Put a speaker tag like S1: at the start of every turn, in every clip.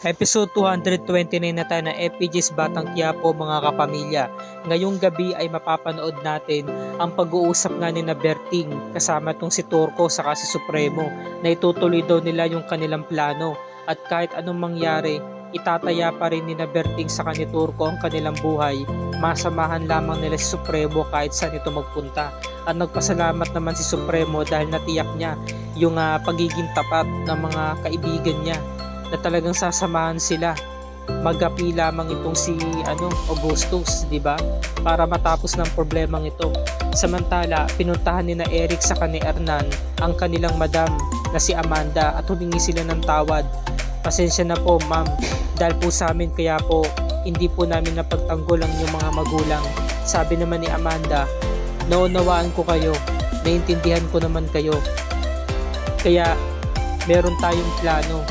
S1: Episode 229 na tayo ng FPG's Batang Quiapo mga kapamilya. Ngayong gabi ay mapapanood natin ang pag-uusap nga ni na Berting kasama tong si Turco saka si Supremo na itutuloy daw nila yung kanilang plano at kahit anong mangyari, itataya pa rin ni na Berting saka ni Turco ang kanilang buhay. Masamahan lamang nila si Supremo kahit saan ito magpunta. At nagpasalamat naman si Supremo dahil natiyak niya yung pagiging tapat ng mga kaibigan niya na talagang sasamahan sila. Magapi lamang itong si Augustus, di ba? Para matapos ng problemang ito. Samantala, pinuntahan ni na Eric sa ni Hernan ang kanilang madam na si Amanda at humingi sila ng tawad. Pasensya na po ma'am, dahil po sa amin kaya po hindi po namin napagtanggol ang inyong mga magulang. Sabi naman ni Amanda, naunawaan ko kayo, naintindihan ko naman kayo. Kaya meron tayong plano.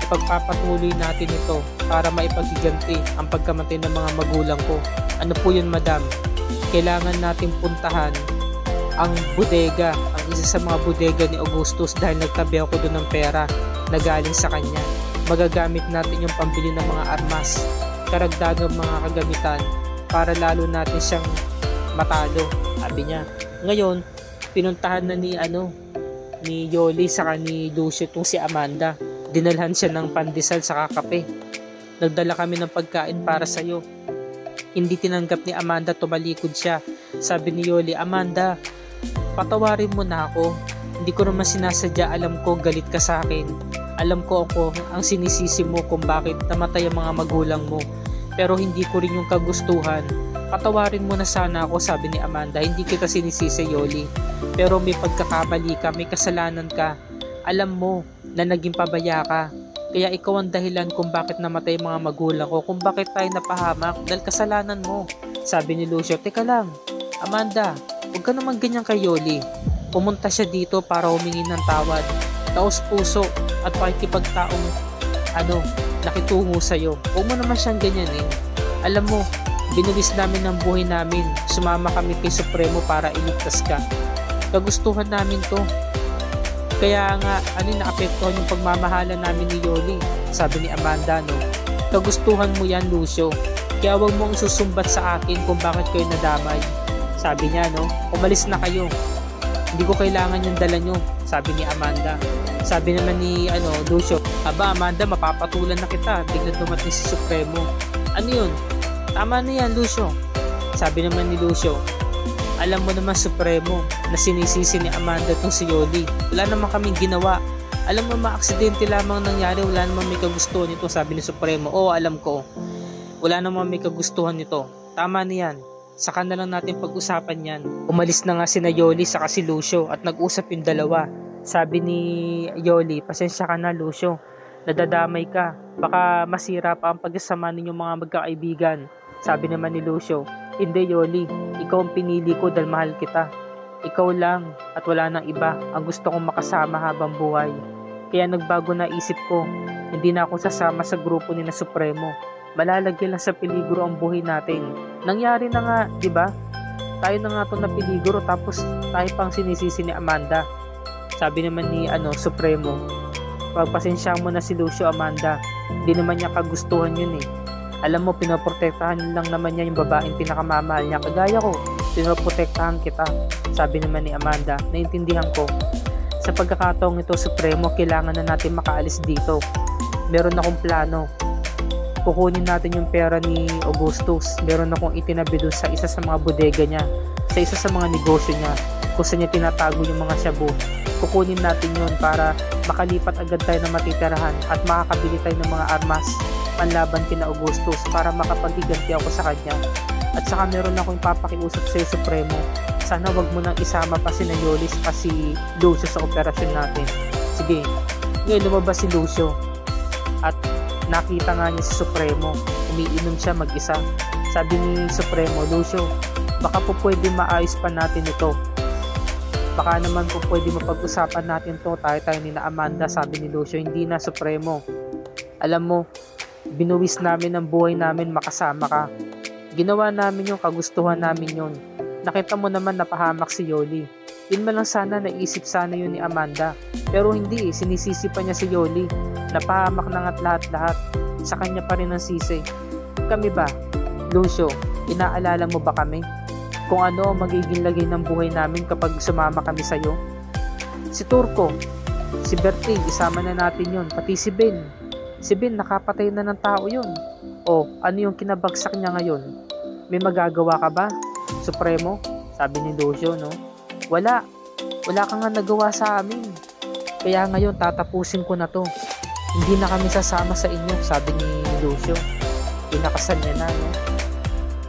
S1: Pagpapatuloy natin ito para maipagiganti ang pagkamatay ng mga magulang ko. Ano po yun madam? Kailangan natin puntahan ang bodega, ang isa sa mga bodega ni Augustus dahil nagtabi ako doon ng pera na galing sa kanya. Magagamit natin yung pambili ng mga armas, karagdagang mga kagamitan para lalo natin siyang matalo, sabi niya. Ngayon, pinuntahan na ni Yoli saka ni Lucio itong si Amanda. Dinalhan siya ng pandesal sa kape. Nagdala kami ng pagkain para sa'yo. Hindi tinanggap ni Amanda, tumalikod siya. Sabi ni Yoli, Amanda, patawarin mo na ako. Hindi ko naman sinasadya, alam ko galit ka sa akin. Alam ko ako ang sinisisi mo kung bakit namatay ang mga magulang mo. Pero hindi ko rin yung kagustuhan. Patawarin mo na sana ako, sabi ni Amanda. Hindi kita sinisisi, Yoli. Pero may pagkakamali ka, may kasalanan ka. Alam mo na naging pabaya ka. Kaya ikaw ang dahilan kung bakit namatay mga magulang ko, kung bakit tayo napahamak, dahil kasalanan mo. Sabi ni Lucio, teka lang, Amanda, huwag ka naman ganyan kay Yoli. Pumunta siya dito para humingi ng tawad. Taos puso at pakikipagtaong nakitungo sa'yo. Huwag mo naman siyang ganyanin. Alam mo, binuwis namin ng buhay namin. Sumama kami kay Supremo para iligtas ka. Kagustuhan namin to. Kaya nga, naapektuhan yung pagmamahalan namin ni Yoli. Sabi ni Amanda, kagustuhan mo yan, Lucio. Kaya huwag mong susumbat sa akin kung bakit kayo nadamay. Sabi niya, umalis na kayo. Hindi ko kailangan yung dala nyo, sabi ni Amanda. Sabi naman ni Lucio, aba Amanda, mapapatulan na kita. Biglang dumating si Supremo. Ano yun? Tama na yan, Lucio. Sabi naman ni Lucio, alam mo naman Supremo na sinisisi ni Amanda itong si Yoli. Wala naman kaming ginawa. Alam mo ma-aksidente lamang nangyari. Wala naman may kagustuhan nito, sabi ni Supremo. Oo, alam ko. Wala naman may kagustuhan nito. Tama na yan. Saka na lang natin pag-usapan yan. Umalis na nga si na Yoli saka si Lucio at nag-usap yung dalawa. Sabi ni Yoli, pasensya ka na Lucio. Nadadamay ka. Baka masira pa ang pagkasama ninyong mga magkakaibigan. Sabi naman ni Lucio, hindi Yoli, ikaw ang pinili ko dahil mahal kita. Ikaw lang at wala nang iba ang gusto kong makasama habang buhay. Kaya nagbago na isip ko, hindi na ako sasama sa grupo ni na Supremo. Malalagyan lang sa peligro ang buhay natin. Nangyari na nga, di ba? Tayo na nga itong napeligro tapos tayo pang sinisisi ni Amanda. Sabi naman ni Supremo, pagpasensya mo na si Lucio, Amanda. Hindi naman niya kagustuhan yun eh. Alam mo, pinoprotektahan lang naman niya yung babaeng pinakamamahal niya. Kagaya ko, pinoprotektahan kita. Sabi naman ni Amanda, naintindihan ko. Sa pagkakataong ito, Supremo, kailangan na natin makaalis dito. Meron akong plano. Kukunin natin yung pera ni Augustus. Meron akong itinabi doon sa isa sa mga bodega niya. Sa isa sa mga negosyo niya. Kung saan niya tinatago yung mga shabu. Kukunin natin yun para makalipat agad tayo ng matitirahan at makakabili tayo ng mga armas panlaban kina Augustus para makapaghiganti ako sa kanya. At saka meron akong papakiusap sa Supremo. Sana wag mo nang isama pa si Yolis kasi Lucio sa operasyon natin. Sige. Ngayon lumabas si Lucio at nakita nga niya si Supremo. Umiinom siya mag-isa. Sabi ni Supremo, Lucio, baka po pwede maayos pa natin ito. Baka naman po pwede mapag-usapan natin to. Tayo ni na Amanda, sabi ni Lucio. Hindi na Supremo. Alam mo, binuwis namin ang buhay namin makasama ka. Ginawa namin yung kagustuhan namin yun. Nakita mo naman napahamak si Yoli. Yun man lang sana naisip sana yun ni Amanda. Pero hindi, sinisisi pa niya si Yoli. Napahamak na nga't lahat-lahat. Sa kanya pa rin ang sisi. Kami ba, Lucio, inaalala mo ba kami? Kung ano ang magiging lagay ng buhay namin kapag sumama kami sa'yo? Si Turco, si Berting, isama na natin yun, pati si Ben. Si Ben, nakapatay na ng tao yun. O, ano yung kinabagsak niya ngayon? May magagawa ka ba, Supremo? Sabi ni Lucio, no? Wala kang nga nagawa sa amin. Kaya ngayon, tatapusin ko na to. Hindi na kami sasama sa inyo, sabi ni Lucio. Pinakasan niya na, no?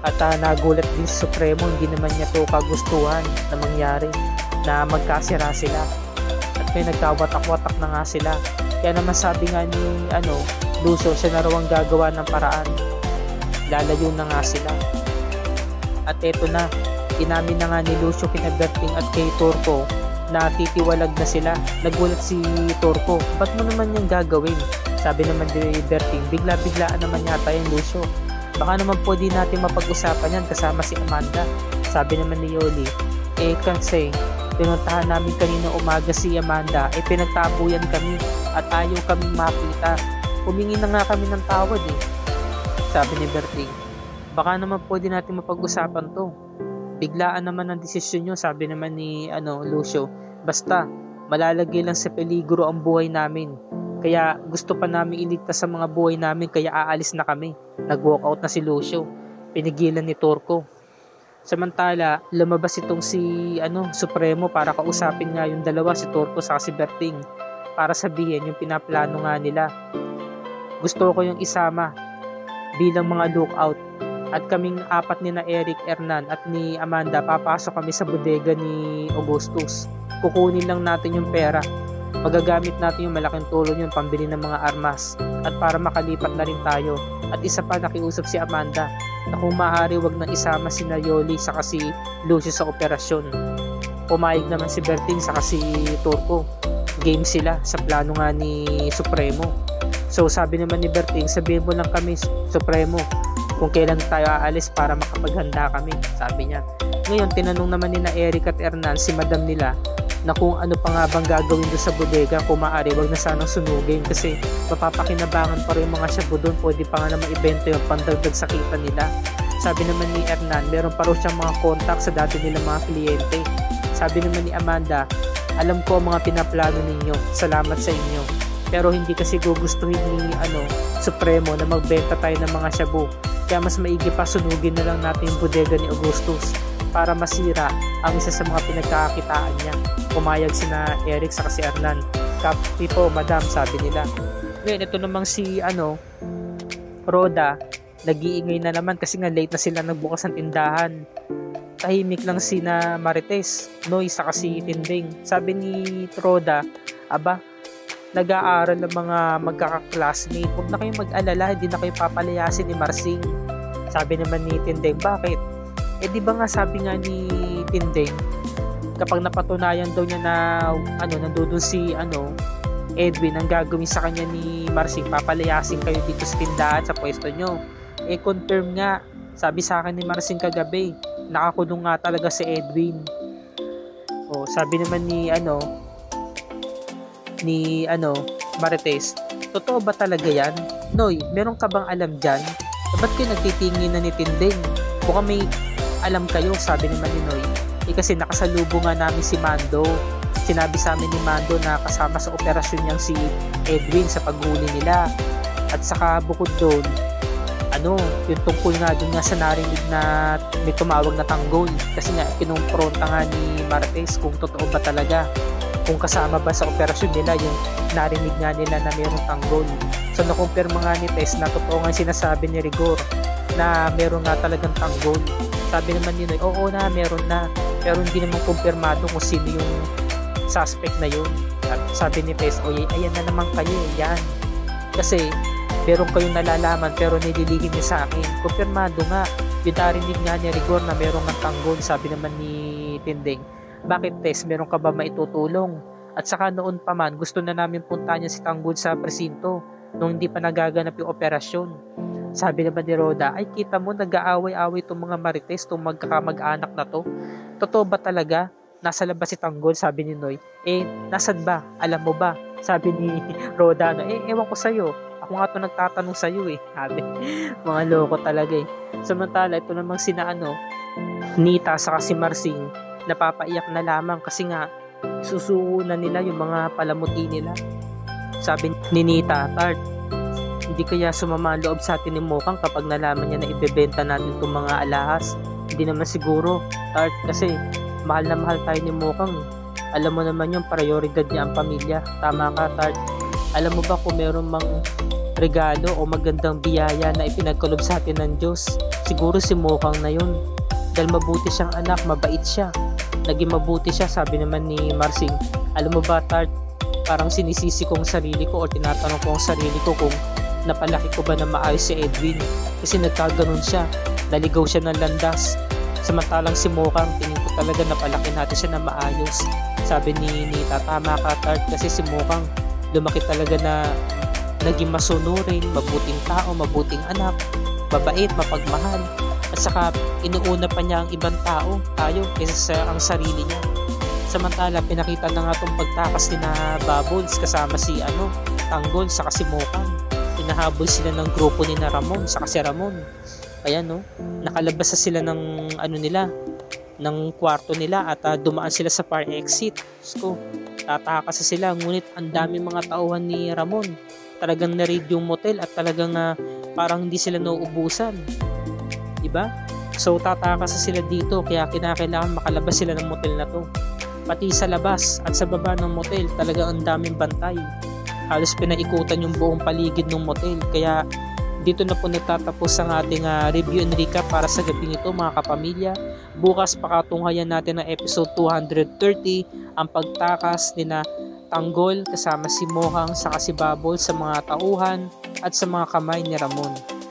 S1: At nagulat din si Supremo, hindi naman niya to kagustuhan na mangyari, na magkasira sila. At may nagkawatak-watak na nga sila. Kaya naman sabi nga ni Lucio, siya na raw ang gagawa ng paraan. Lalayo na nga sila. At eto na, inamin na nga ni Lucio kina Berting at kay Turco na titiwalag na sila. Nagulat si Turco, ba't mo naman yung gagawin? Sabi naman ni Berting, bigla-biglaan naman yata yung Lucio. Baka naman pwede natin mapag-usapan yan kasama si Amanda. Sabi naman ni Yoli, kasi pinuntahan namin kanina umaga si Amanda, pinagtabuyan kami at ayaw kaming makita. Humingi na nga kami ng tawad Sabi ni Berting, baka naman pwede natin mapag-usapan to. Biglaan naman ang desisyon nyo, sabi naman ni Lucio. Basta, malalagay lang sa peligro ang buhay namin. Kaya gusto pa namin iligtas sa mga buhay namin, kaya aalis na kami. Nag-walkout na si Lucio. Pinigilan ni Turco. Samantala, lumabas itong si Supremo para kausapin nga yung dalawa, si Turco sa si Berting, para sabihin yung pinaplano nga nila. Gusto ko yung isama bilang mga lookout. At kaming apat ni na Eric, Hernan at ni Amanda, papasok kami sa bodega ni Augustus. Kukunin lang natin yung pera. Magagamit natin yung malaking tulong yung pambili ng mga armas at para makalipat na rin tayo. At isa pa, nakiusap si Amanda na kung maaari wag nang isama si Yoli saka si Lucio sa operasyon. Pumayag naman si Berting saka si Turco. Game sila sa plano nga ni Supremo. So sabi naman ni Berting, sabihin mo lang kami, Supremo, kung kailan tayo aalis para makapaghanda kami, sabi niya. Ngayon, tinanong naman ni na Eric at Hernan si madam nila na kung ano pa nga bang gagawin doon sa bodega. Kung maaari, wag na sanang sunugin kasi mapapakinabangan pa rin yung mga shabu doon. Pwede pa nga na maibenta yung pandagdag sa kita nila. Sabi naman ni Hernan, meron pa rin siyang mga contact sa dati nilang mga kliyente. Sabi naman ni Amanda, alam ko ang mga pinaplano ninyo, salamat sa inyo, pero hindi kasi gugustuhin ni Supremo na magbenta tayo ng mga shabu. Kaya mas maigi pa sunugin na lang natin yung bodega ni Augustus para masira ang isa sa mga pinagkakakitaan niya. Pumayag sina Eric sa si Hernan. Copy po, madam, sabi nila. Ngayon, ito namang si Roda, nag-iingay na naman kasi nga late na sila nagbukas ng tindahan. Tahimik lang sina Marites, Noy, saka si Tinding. Sabi ni Roda, nag-aaral ng mga magkaka-classmate, huwag na kayong mag-alala, hindi na kayo papalayasin ni Marsing. Sabi naman ni Tindeng, bakit? Di ba nga sabi nga ni Tindeng, kapag napatunayan daw niya na nandoon si Edwin, ang gagawin sa kanya ni Marsing, papalayasin kayo dito sa tindahan sa pwesto nyo. Confirm nga, sabi sa akin ni Marsing kagabi, nakakulong nga talaga si Edwin. Sabi naman ni Marites, totoo ba talaga yan? Noy, meron ka bang alam dyan? Ba't kayo nagtitingin na ni Tindeng? Baka may alam kayo, sabi naman ni Noy. Kasi nakasalubong nga namin si Mando. Sinabi sa amin ni Mando na kasama sa operasyon niyang si Edwin sa paghuli nila. At saka bukod doon, yung tungkol nga doon nga sa narinig na may tumawag na tanggol. Kasi nga, kinumpronta nga ni Marites kung totoo ba talaga, kung kasama ba sa operasyon nila yung narinig nga nila na mayroong tanggol. So nakumpirma nga ni Tess na totoo nga sinasabi ni Rigor na meron nga talagang tanggol. Sabi naman ni Noy, oo na, meron na, pero hindi naman kumpirmado kung sino yung suspect na yun. Sabi ni Tess, ayan na naman kayo, yan. Kasi meron kayong nalalaman pero nililihim niyo sa akin. Kumpirmado nga, yung narinig nga ni Rigor na meron ng tanggol. Sabi naman ni Tinding, bakit Tess, meron ka ba maitutulong? At saka noon pa man, gusto na namin puntahan niya si Tanggol sa presinto nung hindi pa nagaganap yung operasyon. Sabi naman ni Roda, ay kita mo, nag-aaway-away itong mga Marites, itong magkakamag-anak na to. Totoo ba talaga? nasa labas si Tanggol, sabi ni Noy. Nasan ba? Alam mo ba? Sabi ni Roda, ewan ko sa'yo. Ako nga ito nagtatanong sa'yo Sabi, mga loko talaga Samantala, ito namang sina Nita saka si Marsing, napapaiyak na lamang kasi nga, susuko na nila yung mga palamuti nila. Sabi ni Nita, Tart, hindi kaya sumama ang loob sa atin ni Mokang kapag nalaman niya na ibebenta natin itong mga alahas? Hindi naman siguro, Tart, kasi mahal na mahal tayo ni Mokang. Alam mo naman yung prioridad niya ang pamilya. Tama ka, Tart. Alam mo ba kung meron mang regalo o magandang biyaya na ipinagkalob sa atin ng Diyos, siguro si Mokang na yun. Dahil mabuti siyang anak, mabait siya. Naging mabuti siya, sabi naman ni Marsing. Alam mo ba, Tart, parang sinisisi ko ang sarili ko o tinatanong ko ang sarili ko kung napalaki ko ba na maayos si Edwin. Kasi nagkaganon siya, naligaw siya ng landas. Samantalang si Mokang, tingin ko talaga napalaki natin siya na maayos. Sabi ni Nita, tama ka, Tart, kasi si Mokang lumaki talaga na naging masunurin, mabuting tao, mabuting anak, mabait, mapagmahal, at saka inuuna pa niya ang ibang tao, tayo, kaysa sa ang sarili niya. Samantala, pinakita na nga itong pagtakas ni na Bubbles kasama si Tanggol saka si Mokang. Hinahabol sila ng grupo ni na Ramon saka si Ramon. Ayan nakalabas na sila ng ng kwarto nila at dumaan sila sa fire exit. So, tatakas na sila, ngunit ang dami mga tauhan ni Ramon. Talagang na-raid yung motel at talagang parang hindi sila nauubusan. Diba? So tatakas na sila dito, kaya kinakailangan makalabas sila ng motel na to. Pati sa labas at sa baba ng motel, talagang ang daming bantay. Halos pinaikutan yung buong paligid ng motel. Kaya dito na po nagtatapos ang ating review and recap para sa gabing ito, mga kapamilya. Bukas pakatunghayan natin ang episode 230, ang pagtakas ni na Tanggol kasama si Mokang saka si Bubble sa mga tauhan at sa mga kamay ni Ramon.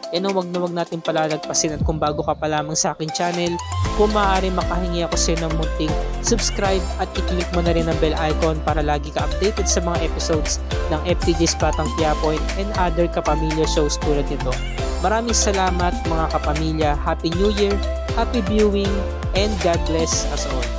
S1: Wag na wag natin palalagpasin, at kung bago ka pa lamang sa akin channel, kung maaari makahingi ako sa ng munting subscribe at i-click mo na rin ang bell icon para lagi ka updated sa mga episodes ng FTG's Batang Quiapo and other kapamilya shows tulad nito. Maraming salamat mga kapamilya, Happy New Year, Happy Viewing, and God bless us all.